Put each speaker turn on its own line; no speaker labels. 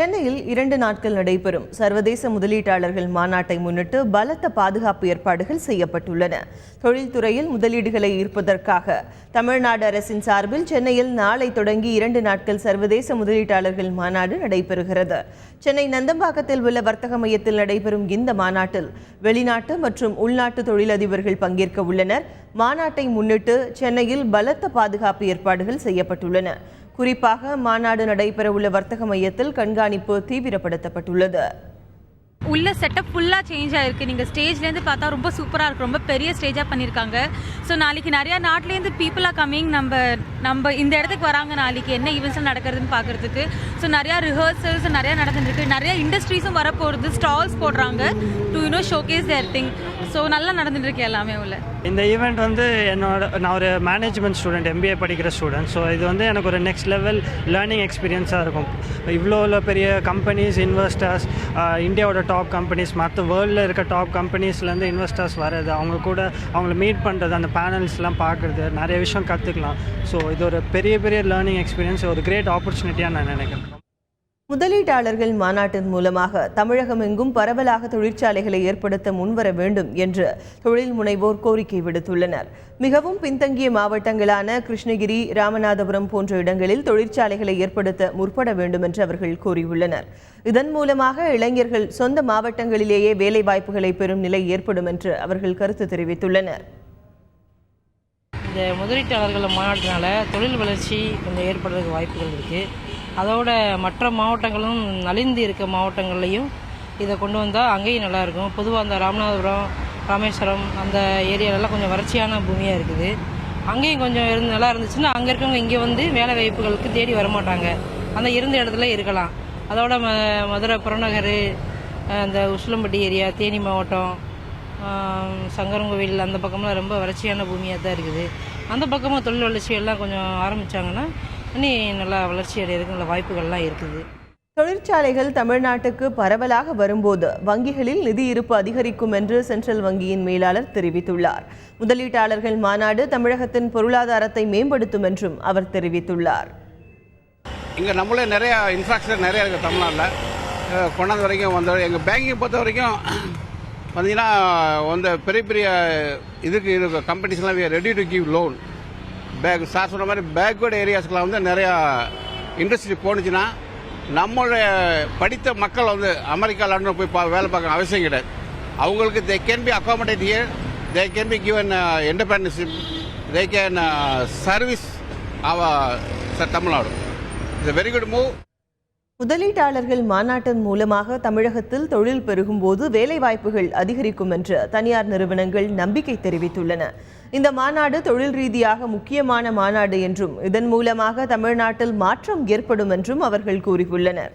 சென்னையில் 2 நாட்கள் நடைபெறும் சர்வதேச முதலீட்டாளர்கள் மாநாட்டை முன்னிட்டு பலத்த பாதுகாப்பு ஏற்பாடுகள் செய்யப்பட்டுள்ளன. தொழில்துறையில் முதலீடுகளை ஈர்ப்பதற்காக தமிழ்நாடு அரசின் சார்பில் சென்னையில் நாளை தொடங்கி 2 நாட்கள் சர்வதேச முதலீட்டாளர்கள் மாநாடு நடைபெறுகிறது. சென்னை நந்தம்பாக்கத்தில் உள்ள வர்த்தக மையத்தில் நடைபெறும் இந்த மாநாட்டில் வெளிநாட்டு மற்றும் உள்நாட்டு தொழிலதிபர்கள் பங்கேற்க உள்ளனர். மாநாட்டை முன்னிட்டு சென்னையில் பலத்த பாதுகாப்பு ஏற்பாடுகள் செய்யப்பட்டுள்ளன. குறிப்பாக மாநாடு நடைபெறவுள்ள வர்த்தக மையத்தில் கண்காணிப்பு தீவிரப்படுத்தப்பட்டுள்ளது.
உள்ள செட்டப் ஃபுல்லாக சேஞ்ச் ஆகிருக்கு. நீங்கள் ஸ்டேஜ்லேருந்து பார்த்தா ரொம்ப சூப்பராக இருக்குது. ரொம்ப பெரிய ஸ்டேஜாக பண்ணியிருக்காங்க. ஸோ நாளைக்கு நிறையா நாட்டிலேருந்து பீப்புள் ஆர் கம்மிங். நம்ம இந்த இடத்துக்கு வராங்க நாளைக்கு என்ன ஈவெண்ட்ஸ் நடக்கிறதுன்னு பார்க்குறதுக்கு. ஸோ நிறையா ரிஹர்சல்ஸ் நிறையா நடந்துருக்கு. நிறையா இண்டஸ்ட்ரீஸும் வரப்போகிறது. ஸ்டால்ஸ் போடுறாங்க to showcase their thing. So நல்லா நடந்துட்டுருக்கு எல்லாமே உள்ள.
இந்த ஈவெண்ட் வந்து நான் ஒரு மேனேஜ்மெண்ட் ஸ்டூடெண்ட், MBA படிக்கிற ஸ்டூடெண்ட். ஸோ இது வந்து எனக்கு ஒரு நெக்ஸ்ட் லெவல் லேர்னிங் எக்ஸ்பீரியன்ஸாக இருக்கும். இவ்வளோ பெரிய கம்பெனிஸ், இன்வெஸ்டர்ஸ், இந்தியாவோட டாப் கம்பெனிஸ், மற்ற வேர்ல்டில் இருக்க டாப் கம்பெனிஸ்லேருந்து இன்வெஸ்டர்ஸ் வர்றது, அவங்கள மீட் பண்ணுறது, அந்த பேனல்ஸ்லாம் பார்க்குறது, நிறைய விஷயம் கற்றுக்கலாம். ஸோ இது ஒரு பெரிய லேர்னிங் எக்ஸ்பீரியன்ஸ், ஒரு கிரேட் ஆப்பர்ச்சுனிட்டியாக நான் நினைக்கிறேன்.
முதலீட்டாளர்கள் மாநாட்டின் மூலமாக தமிழகம் எங்கும் பரவலாக தொழிற்சாலைகளை ஏற்படுத்த முன்வர வேண்டும் என்று தொழில் முனைவோர் கோரிக்கை விடுத்துள்ளனர். மிகவும் பின்தங்கிய மாவட்டங்களான கிருஷ்ணகிரி, ராமநாதபுரம் போன்ற இடங்களில் தொழிற்சாலைகளை ஏற்படுத்த முற்பட வேண்டும் என்று அவர்கள் கூறியுள்ளனர். இதன் மூலமாக இளைஞர்கள் சொந்த மாவட்டங்களிலேயே வேலைவாய்ப்புகளை பெறும் நிலை ஏற்படும் என்று அவர்கள் கருத்து தெரிவித்துள்ளனர்.
இந்த முதலீட்டாளர்கள் மாநாட்டினால தொழில் வளர்ச்சி கொஞ்சம் ஏற்படுறதுக்கு வாய்ப்புகள் இருக்குது. அதோட மற்ற மாவட்டங்களும் நலிந்து இருக்க மாவட்டங்கள்லையும் இதை கொண்டு வந்தால் அங்கேயும் நல்லாயிருக்கும். பொதுவாக அந்த ராமநாதபுரம், ராமேஸ்வரம் அந்த ஏரியாலெல்லாம் கொஞ்சம் வறட்சியான பூமியாக இருக்குது. அங்கேயும் கொஞ்சம் நல்லா இருந்துச்சுன்னா அங்கே இருக்கவங்க இங்கே வந்து வேலை வாய்ப்புகளுக்கு தேடி வரமாட்டாங்க. அந்த இருந்த இடத்துல இருக்கலாம். அதோட மதுரை புறநகர், அந்த உசிலம்பட்டி ஏரியா, தேனி மாவட்டம், சங்கரங்கோவில் அந்த பக்கம்லாம் ரொம்ப வறட்சியான பூமியாக தான் இருக்குது. அந்த பக்கமாக தொழில் வளர்ச்சி எல்லாம் கொஞ்சம் ஆரம்பித்தாங்கன்னா இன்னும் நல்லா வளர்ச்சி அடைகிறதுக்கு நல்ல வாய்ப்புகள்லாம் இருக்குது.
தொழிற்சாலைகள் தமிழ்நாட்டுக்கு பரவலாக வரும்போது வங்கிகளில் நிதி இருப்பு அதிகரிக்கும் என்று சென்ட்ரல் வங்கியின் மேலாளர் தெரிவித்துள்ளார். முதலீட்டாளர்கள் மாநாடு தமிழகத்தின் பொருளாதாரத்தை மேம்படுத்தும் என்றும் அவர் தெரிவித்துள்ளார்.
இங்கே நம்மளே நிறையா இன்ஃப்ராஸ்ட்ரக்சர் நிறையா இருக்குது. தமிழ்நாட்டில் கொண்டாந்து வரைக்கும் வந்த எங்கள் பேங்கிங் பொறுத்த வரைக்கும் பார்த்தீங்கன்னா வந்து பெரிய இதுக்கு கம்பெனிஸ்லாம் ready to give loan. Sir சொன்ன மாதிரி பேக்வேர்டு ஏரியாஸ்க்கெலாம் வந்து நிறையா இண்டஸ்ட்ரி போணுச்சுன்னா நம்மளுடைய படித்த மக்கள் வந்து அமெரிக்கா, லண்டன் போய் வேலை பார்க்க அவசியம் கிடையாது. அவங்களுக்கு they can be accommodate here, they can be given entrepreneurship, they can service our Tamil Nadu. It's a very good move.
முதலீட்டாளர்கள் மாநாட்டின் மூலமாக தமிழகத்தில் தொழில் பெருகும்போது வேலைவாய்ப்புகள் அதிகரிக்கும் என்று தனியார் நிறுவனங்கள் நம்பிக்கை தெரிவித்துள்ளன. இந்த மாநாடு தொழில் ரீதியாக முக்கியமான மாநாடு என்றும் இதன் மூலமாக தமிழ்நாட்டில் மாற்றம் ஏற்படும் என்றும் அவர்கள் கூறியுள்ளனர்.